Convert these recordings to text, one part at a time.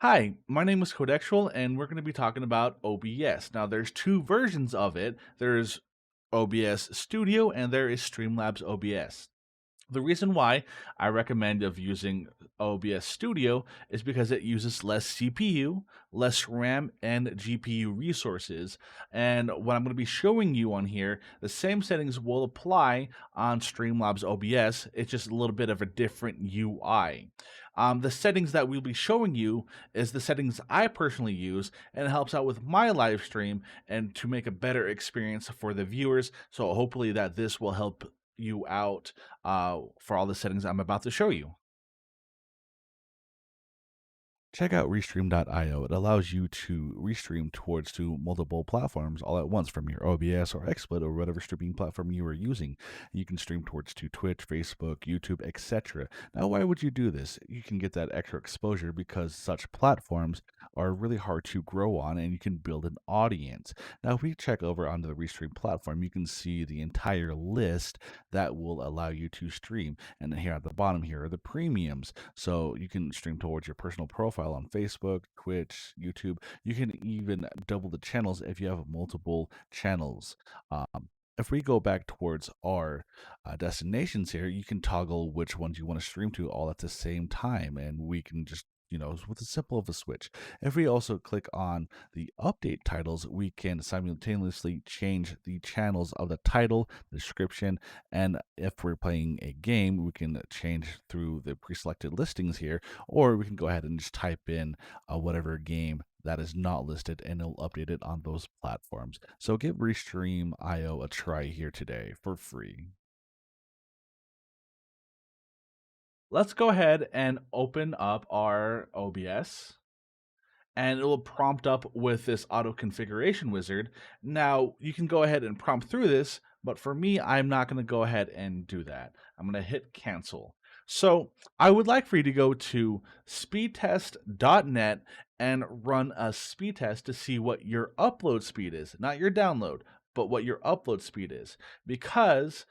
Hi, my name is 𝗶𝗶𝗀𝗀, and we're going to be talking about OBS. Now, there's two versions of it. There's OBS Studio and there is Streamlabs OBS. The reason why I recommend of using OBS Studio is because it uses less CPU, less RAM, and GPU resources. And what I'm going to be showing you on here, the same settings will apply on Streamlabs OBS. It's just a little bit of a different UI. The settings that we'll be showing you is the settings I personally use, and it helps out with my live stream and to make a better experience for the viewers. So hopefully that this will help you out for all the settings I'm about to show you. Check out Restream.io. It allows you to restream towards to multiple platforms all at once from your OBS or XSplit or whatever streaming platform you are using. You can stream towards to Twitch, Facebook, YouTube, etc. Now, why would you do this? You can get that extra exposure because such platforms are really hard to grow on and you can build an audience. Now, if we check over onto the Restream platform, you can see the entire list that will allow you to stream. And here at the bottom here are the premiums. So you can stream towards your personal profile on Facebook, Twitch, YouTube. You can even double the channels if you have multiple channels. If we go back towards our destinations here, you can toggle which ones you want to stream to all at the same time, and we can just with a simple of a switch. If we also click on the update titles, we can simultaneously change the channels of the title, description, and if we're playing a game, we can change through the pre-selected listings here, or we can go ahead and just type in whatever game that is not listed and it'll update it on those platforms. So give Restream.io a try here today for free. Let's go ahead and open up our OBS, and it will prompt up with this auto configuration wizard. Now, you can go ahead and prompt through this, but for me, I'm not going to go ahead and do that. I'm going to hit cancel. So I would like for you to go to speedtest.net and run a speed test to see what your upload speed is, not your download, but what your upload speed is. Because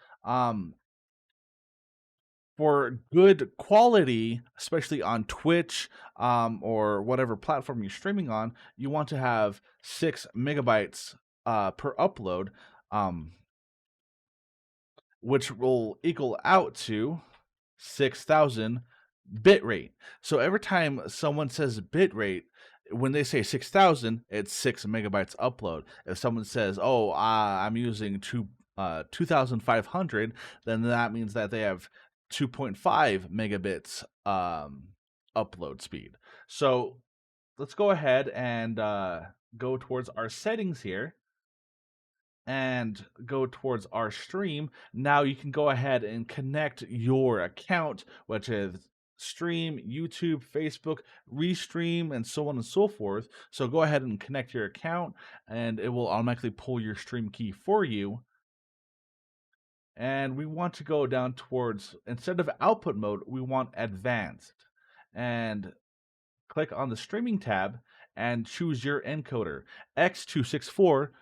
for good quality, especially on Twitch or whatever platform you're streaming on, you want to have 6 megabytes per upload, which will equal out to 6,000 bit rate. So every time someone says bit rate, when they say 6,000, it's 6 megabytes upload. If someone says, "Oh, I'm using 2,500," then that means that they have 2.5 megabits upload speed. So let's go ahead and go towards our settings here and go towards our stream. Now you can go ahead and connect your account, which is Stream, YouTube, Facebook, Restream, and so on and so forth. So go ahead and connect your account, and it will automatically pull your stream key for you. And we want to go down towards, instead of output mode, we want advanced. And click on the streaming tab and choose your encoder, 𝗶264,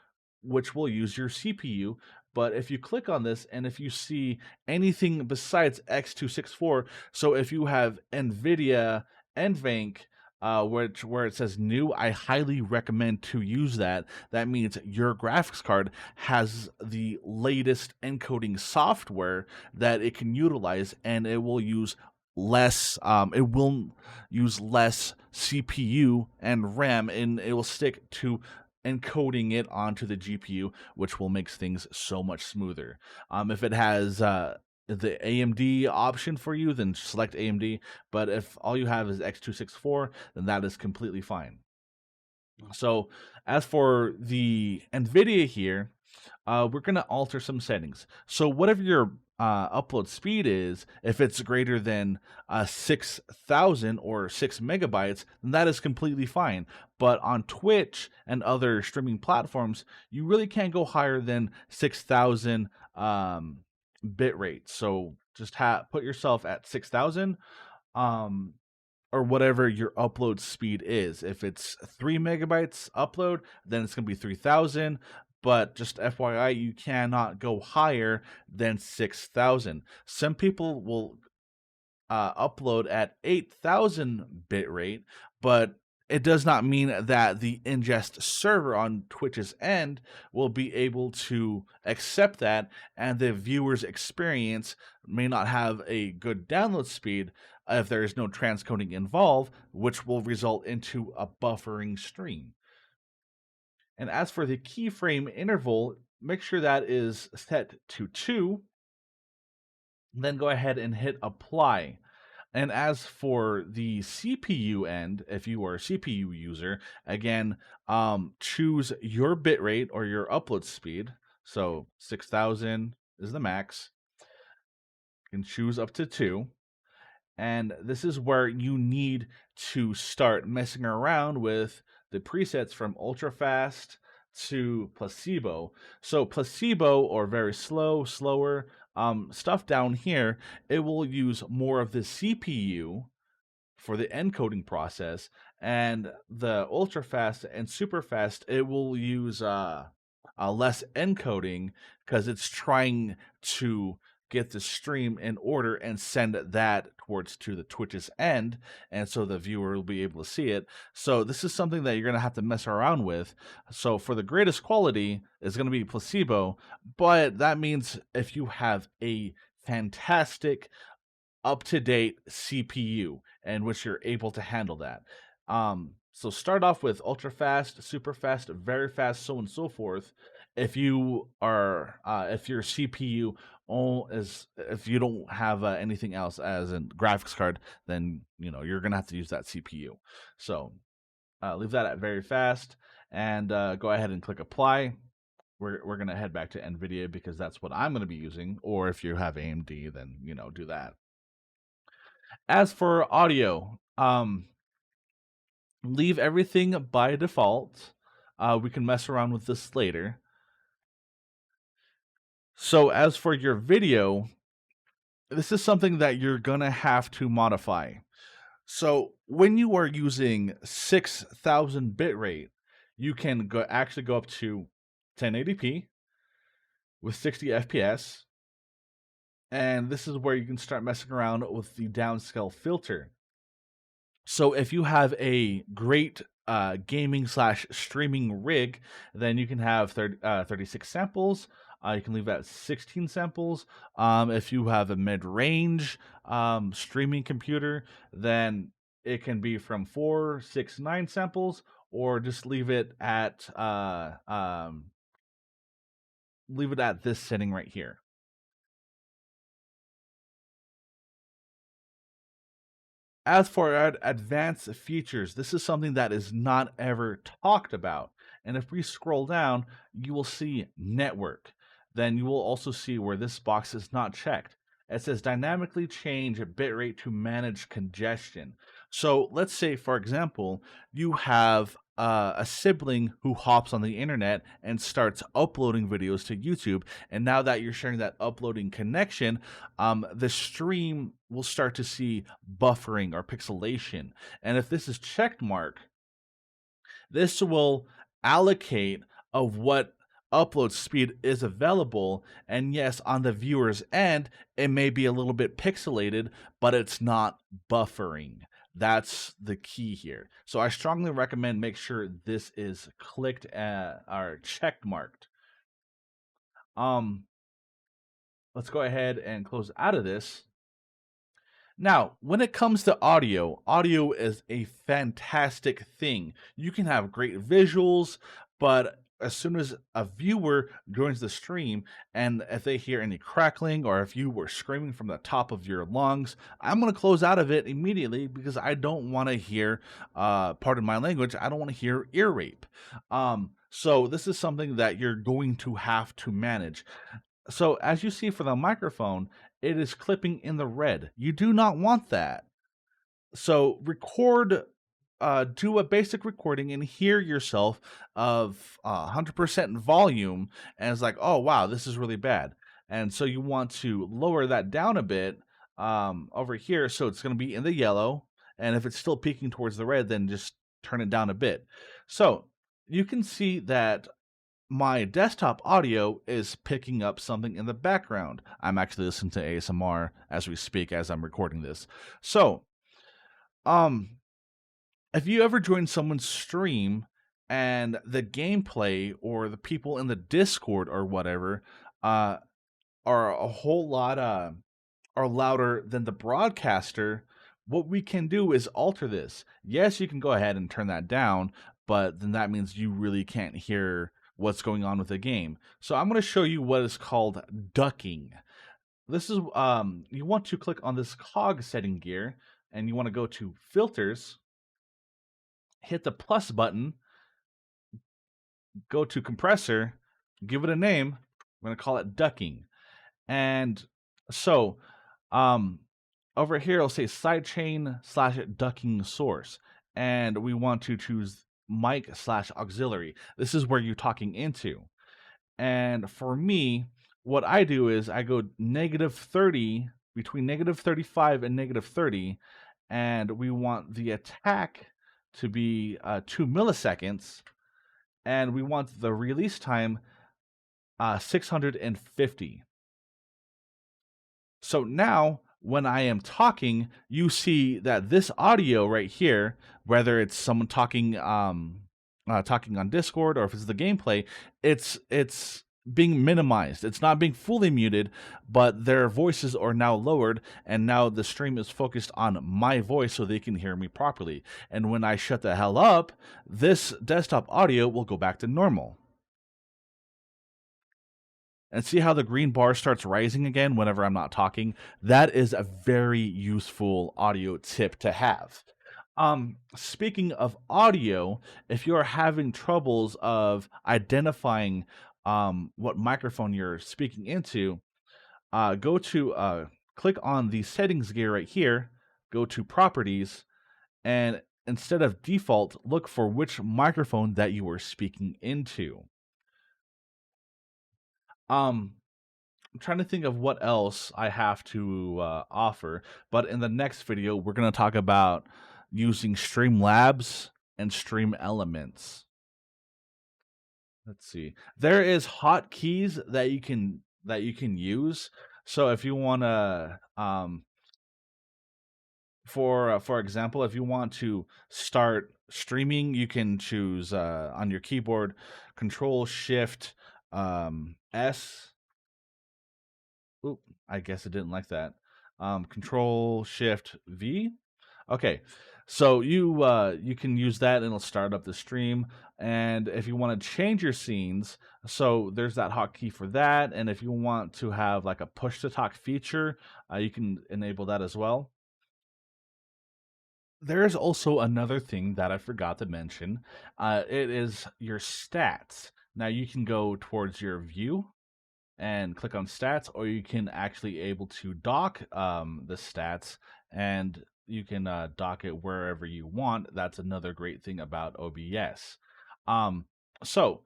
which will use your CPU. But if you click on this and if you see anything besides 𝗶264, so if you have NVIDIA NVENC, where it says new, I highly recommend to use that. That means your graphics card has the latest encoding software that it can utilize, and it will use less CPU and RAM, and it will stick to encoding it onto the GPU, which will make things so much smoother. If it has the AMD option for you, then select AMD. But if all you have is 𝗶264, then that is completely fine. So as for the NVIDIA here, we're going to alter some settings. So whatever your upload speed is, if it's greater than 6,000 or 6 megabytes, then that is completely fine. But on Twitch and other streaming platforms, you really can't go higher than 6,000 bit rate. So just put yourself at 6,000. Or whatever your upload speed is. If it's 3 megabytes upload, then it's going to be 3,000. But just FYI, you cannot go higher than 6,000. Some people will upload at 8,000 bit rate, but It does not mean that the ingest server on Twitch's end will be able to accept that, and the viewer's experience may not have a good download speed if there is no transcoding involved, which will result into a buffering stream. And as for the keyframe interval, make sure that is set to 2, then go ahead and hit apply. And as for the CPU end, if you are a CPU user, again, choose your bitrate or your upload speed. So 6,000 is the max. You can choose up to 2. And this is where you need to start messing around with the presets from ultra fast to placebo. So placebo, or very slow, slower, stuff down here, it will use more of the CPU for the encoding process, and the ultra fast and super fast, it will use less encoding because it's trying to get the stream in order and send that towards to the Twitch's end, and so the viewer will be able to see it. So this is something that you're going to have to mess around with. So for the greatest quality is going to be placebo, but that means if you have a fantastic up-to-date CPU in which you're able to handle that. So start off with ultra fast, super fast, very fast, so on and so forth. If you are, if your CPU if you don't have anything else as a graphics card, then you're gonna have to use that CPU. So leave that at very fast, and go ahead and click apply. We're gonna head back to NVIDIA because that's what I'm gonna be using. Or if you have AMD, then do that. As for audio, leave everything by default. We can mess around with this later. So as for your video, this is something that you're gonna have to modify. So when you are using 6,000 bitrate, you can actually go up to 1080p with 60 FPS. And this is where you can start messing around with the downscale filter. So if you have a great gaming / streaming rig, then you can have 36 samples. You can leave that at 16 samples. If you have a mid-range streaming computer, then it can be from 4, 6, 9 samples, or just leave it at this setting right here. As for advanced features, this is something that is not ever talked about. And if we scroll down, you will see network. Then you will also see where this box is not checked. It says dynamically change bitrate to manage congestion. So let's say, for example, you have a sibling who hops on the internet and starts uploading videos to YouTube. And now that you're sharing that uploading connection, the stream will start to see buffering or pixelation. And if this is checked mark, this will allocate of what upload speed is available. And yes, on the viewer's end, it may be a little bit pixelated, but it's not buffering. That's the key here. So I strongly recommend make sure this is clicked or check marked. Let's go ahead and close out of this. Now, when it comes to audio, audio is a fantastic thing. You can have great visuals, but as soon as a viewer joins the stream and if they hear any crackling or if you were screaming from the top of your lungs, I'm going to close out of it immediately because I don't want to hear, pardon my language, I don't want to hear ear rape. So this is something that you're going to have to manage. So as you see for the microphone, it is clipping in the red. You do not want that. So record, do a basic recording and hear yourself of 100% volume, and it's like, oh wow, this is really bad. And so you want to lower that down a bit over here, so it's going to be in the yellow. And if it's still peaking towards the red, then just turn it down a bit. So you can see that my desktop audio is picking up something in the background. I'm actually listening to ASMR as we speak, as I'm recording this. So, if you ever join someone's stream and the gameplay or the people in the Discord or whatever uh, are a whole lot are louder than the broadcaster, what we can do is alter this. Yes, you can go ahead and turn that down, but then that means you really can't hear what's going on with the game. So I'm going to show you what is called ducking. This is you want to click on this cog setting gear, and you want to go to filters, hit the plus button, go to compressor, give it a name. I'm going to call it ducking. And so over here it'll say sidechain / ducking source, and we want to choose mic / auxiliary. This is where you're talking into. And for me, what I do is I go -30, between -35 and -30, and we want the attack to be 2 milliseconds, and we want the release time 650. So now, when I am talking, you see that this audio right here, whether it's someone talking talking on Discord or if it's the gameplay, it's being minimized. It's not being fully muted, but their voices are now lowered, and now the stream is focused on my voice so they can hear me properly. And when I shut the hell up, this desktop audio will go back to normal. And see how the green bar starts rising again whenever I'm not talking? That is a very useful audio tip to have. Speaking of audio, if you're having troubles of identifying what microphone you're speaking into, go to click on the settings gear right here, go to properties, and instead of default, look for which microphone that you are speaking into. I'm trying to think of what else I have to offer, but in the next video, we're going to talk about using Streamlabs and Stream Elements. Let's see. There is hotkeys that you can use. So if you want to, for example, if you want to start streaming, you can choose on your keyboard Control-Shift S. Oop, I guess it didn't like that. Control-Shift-V. Okay, so you can use that and it'll start up the stream. And if you want to change your scenes, so there's that hotkey for that. And if you want to have like a push to talk feature, you can enable that as well. There's also another thing that I forgot to mention. It is your stats. Now you can go towards your view and click on stats, or you can actually able to dock the stats, and you can dock it wherever you want. That's another great thing about OBS. So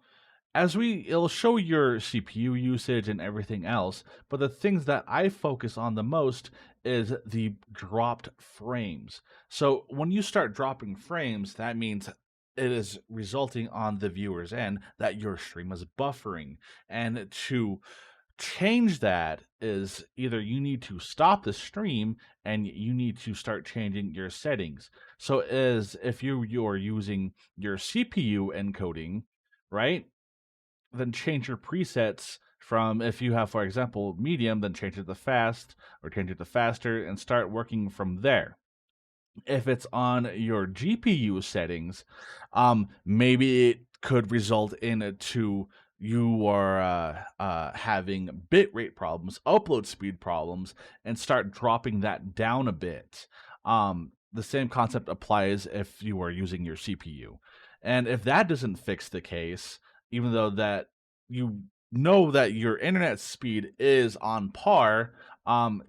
as it'll show your CPU usage and everything else, but the things that I focus on the most is the dropped frames. So when you start dropping frames, that means it is resulting on the viewer's end that your stream is buffering. And to change that is either you need to stop the stream and you need to start changing your settings. So as if you're using your CPU encoding, right? Then change your presets from, if you have, for example, medium, then change it to fast or change it to faster and start working from there. If it's on your GPU settings, maybe it could result in you are having bitrate problems, upload speed problems, and start dropping that down a bit. The same concept applies if you are using your CPU. And if that doesn't fix the case, even though that you know that your internet speed is on par,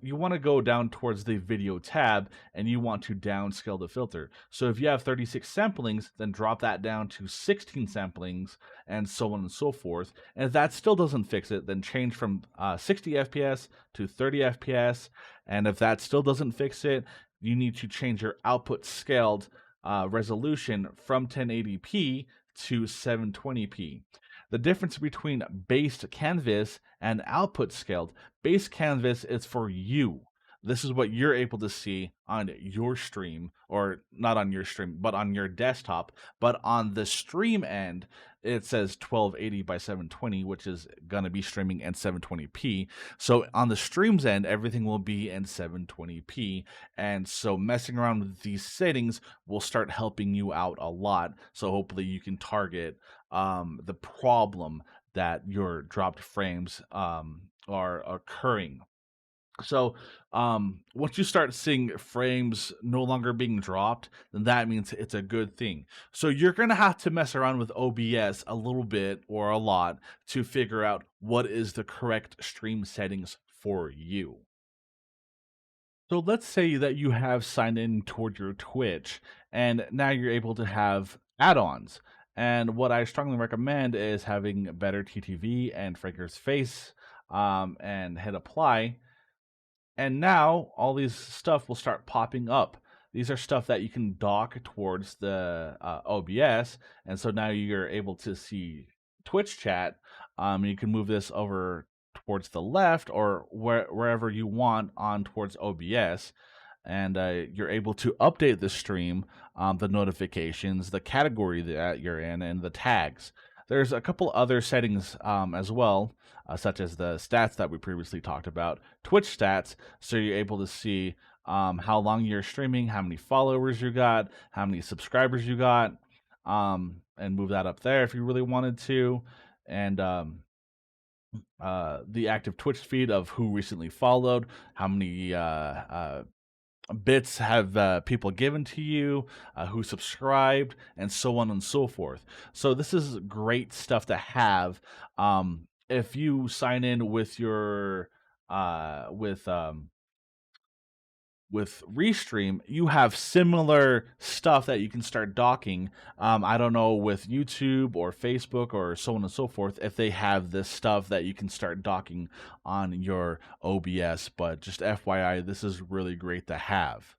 you want to go down towards the video tab and you want to downscale the filter. So if you have 36 samplings, then drop that down to 16 samplings and so on and so forth. And if that still doesn't fix it, then change from 60 FPS to 30 FPS. And if that still doesn't fix it, you need to change your output scaled resolution from 1080p to 720p. The difference between base canvas and output scaled: base canvas is for you. This is what you're able to see on your stream, or not on your stream, but on your desktop. But on the stream end, it says 1280 by 720, which is going to be streaming in 720p. So on the stream's end, everything will be in 720p. And so messing around with these settings will start helping you out a lot. So hopefully you can target the problem that your dropped frames are occurring. So once you start seeing frames no longer being dropped, then that means it's a good thing. So you're going to have to mess around with OBS a little bit or a lot to figure out what is the correct stream settings for you. So let's say that you have signed in toward your Twitch and now you're able to have add-ons. And what I strongly recommend is having better TTV and Franker's face and hit apply. And now all these stuff will start popping up. These are stuff that you can dock towards the OBS. And so now you're able to see Twitch chat. You can move this over towards the left or wherever you want on towards OBS. And you're able to update the stream, the notifications, the category that you're in, and the tags. There's a couple other settings as well, such as the stats that we previously talked about, Twitch stats, so you're able to see how long you're streaming, how many followers you got, how many subscribers you got, and move that up there if you really wanted to, and the active Twitch feed of who recently followed, how many bits have people given to you, who subscribed, and so on and so forth. So this is great stuff to have if you sign in with your with Restream. You have similar stuff that you can start docking. I don't know with YouTube or Facebook or so on and so forth if they have this stuff that you can start docking on your OBS, but just FYI, this is really great to have.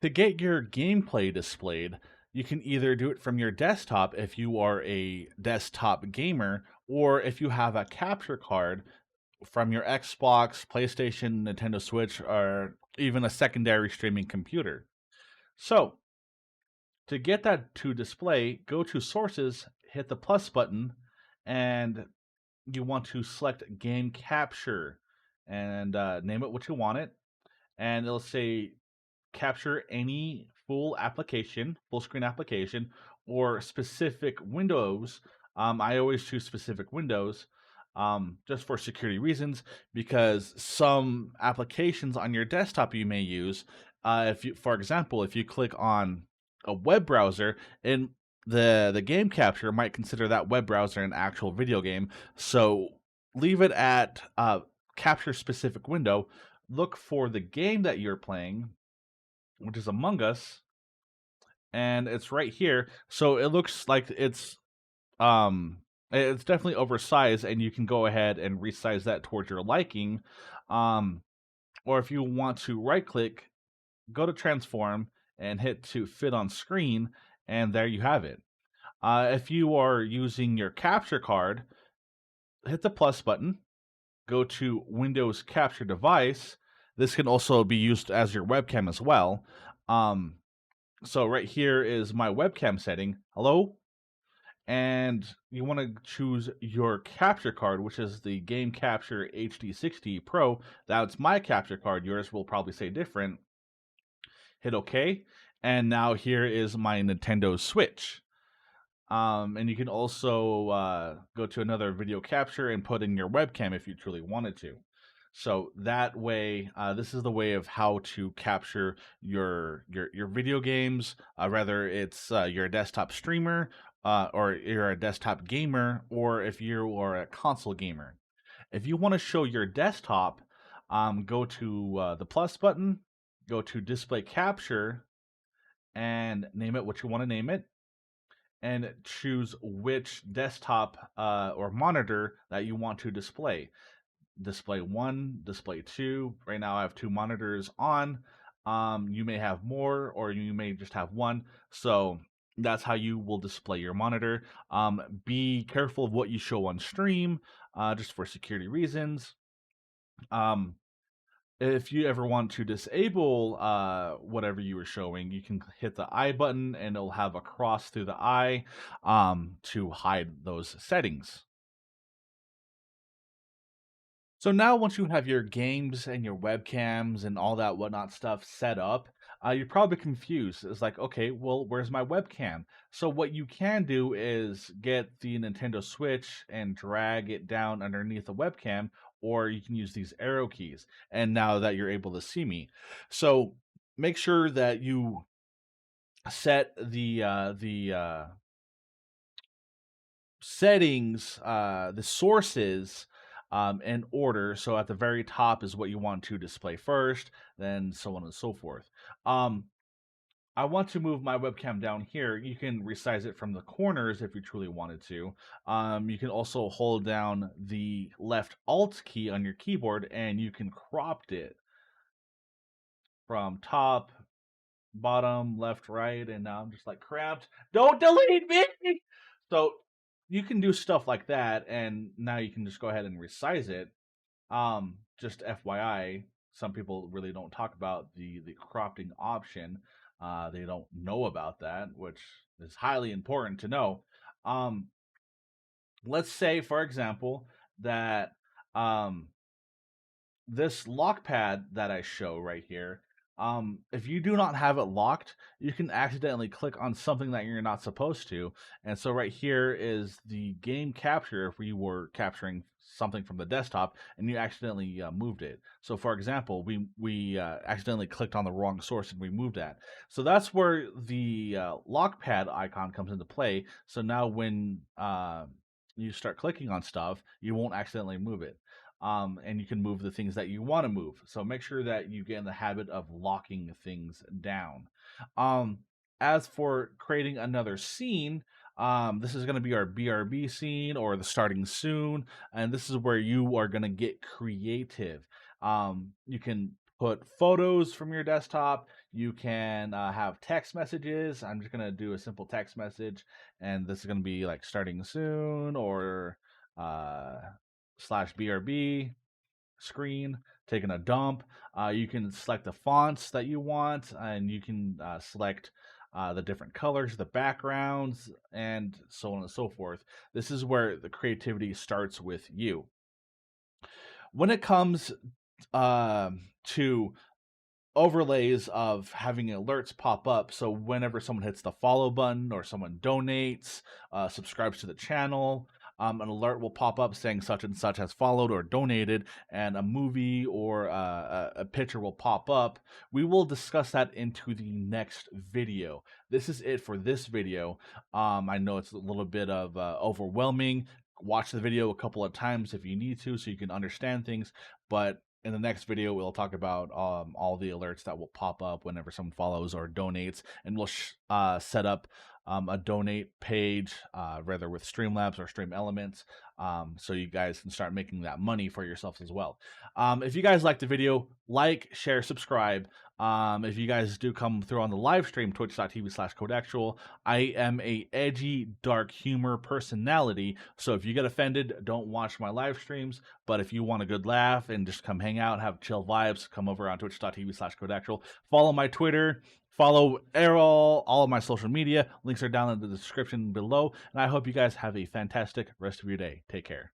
To get your gameplay displayed, you can either do it from your desktop if you are a desktop gamer, or if you have a capture card from your Xbox, PlayStation, Nintendo Switch, or even a secondary streaming computer. So, to get that to display, go to Sources, hit the plus button, and you want to select Game Capture and name it what you want it. And it'll say capture any full application, full screen application, or specific windows. I always choose specific windows just for security reasons, because some applications on your desktop you may use, if you, for example, if you click on a web browser, and the game capture might consider that web browser an actual video game. So leave it at capture specific window. Look for the game that you're playing, which is Among Us, and it's right here. So it looks like it's definitely oversized, and you can go ahead and resize that towards your liking. Or if you want to right click, go to transform and hit to fit on screen, and there you have it. If you are using your capture card, hit the plus button, go to Windows Capture Device. This can also be used as your webcam as well. So right here is my webcam setting. Hello? And you want to choose your capture card, which is the Game Capture HD60 Pro. That's my capture card. Yours will probably say different. Hit OK. And now here is my Nintendo Switch. And you can also go to another video capture and put in your webcam if you truly wanted to. So that way, this is the way of how to capture your video games, whether it's you're a desktop streamer, or you're a desktop gamer, or if you are a console gamer. If you want to show your desktop, go to the plus button, go to Display Capture, and name it what you want to name it, and choose which desktop or monitor that you want to display. Display 1, display 2. Right now I have 2 monitors on. You may have more, or you may just have one. So that's how you will display your monitor. Be careful of what you show on stream, just for security reasons. If you ever want to disable whatever you were showing, you can hit the I button and it'll have a cross through the I to hide those settings. So now once you have your games and your webcams and all that whatnot stuff set up, you're probably confused. It's like, okay, well, where's my webcam? So what you can do is get the Nintendo Switch and drag it down underneath the webcam, or you can use these arrow keys. And now that you're able to see me, so make sure that you set the settings, the sources in order. So at the very top is what you want to display first, then so on and so forth. I want to move my webcam down here. You can resize it from the corners if you truly wanted to. You can also hold down the left Alt key on your keyboard and you can crop it from top, bottom, left, right, and now I'm just like cramped. Don't delete me! So you can do stuff like that, and now you can just go ahead and resize it. Just FYI, some people really don't talk about the cropping option. They don't know about that, which is highly important to know. Let's say, for example, that this lock pad that I show right here, if you do not have it locked, you can accidentally click on something that you're not supposed to. And so right here is the game capture if we were capturing something from the desktop and you accidentally moved it. So for example, we accidentally clicked on the wrong source and we moved that. So that's where the lock pad icon comes into play. So now when you start clicking on stuff, you won't accidentally move it. And you can move the things that you want to move. So make sure that you get in the habit of locking things down. Um, as for creating another scene, this is going to be our BRB scene or the starting soon, and this is where you are going to get creative. You can put photos from your desktop. You can have text messages. I'm just going to do a simple text message, and this is going to be like starting soon or /BRB screen, taking a dump. You can select the fonts that you want, and you can select the different colors, the backgrounds, and so on and so forth. This is where the creativity starts with you. When it comes to overlays of having alerts pop up. So whenever someone hits the follow button or someone donates, subscribes to the channel, an alert will pop up saying such and such has followed or donated, and a movie or a picture will pop up. We will discuss that into the next video. This is it for this video. I know it's a little bit of overwhelming. Watch the video a couple of times if you need to so you can understand things, but in the next video, we'll talk about all the alerts that will pop up whenever someone follows or donates, and we'll set up a donate page, whether with Streamlabs or Stream Elements, so you guys can start making that money for yourselves as well. If you guys liked the video, like, share, subscribe. If you guys do come through on the live stream, twitch.tv/𝗏𝗏𝗀𝗏𝗏𝗏𝗏𝗏𝗏𝗏𝗏, I am a edgy, dark humor personality, so if you get offended, don't watch my live streams, but if you want a good laugh and just come hang out, have chill vibes, come over on twitch.tv/𝗏𝗏𝗏𝗏𝗏𝗏𝗏𝗏𝗏𝗏. Follow my Twitter, follow all of my social media. Links are down in the description below, and I hope you guys have a fantastic rest of your day. Take care.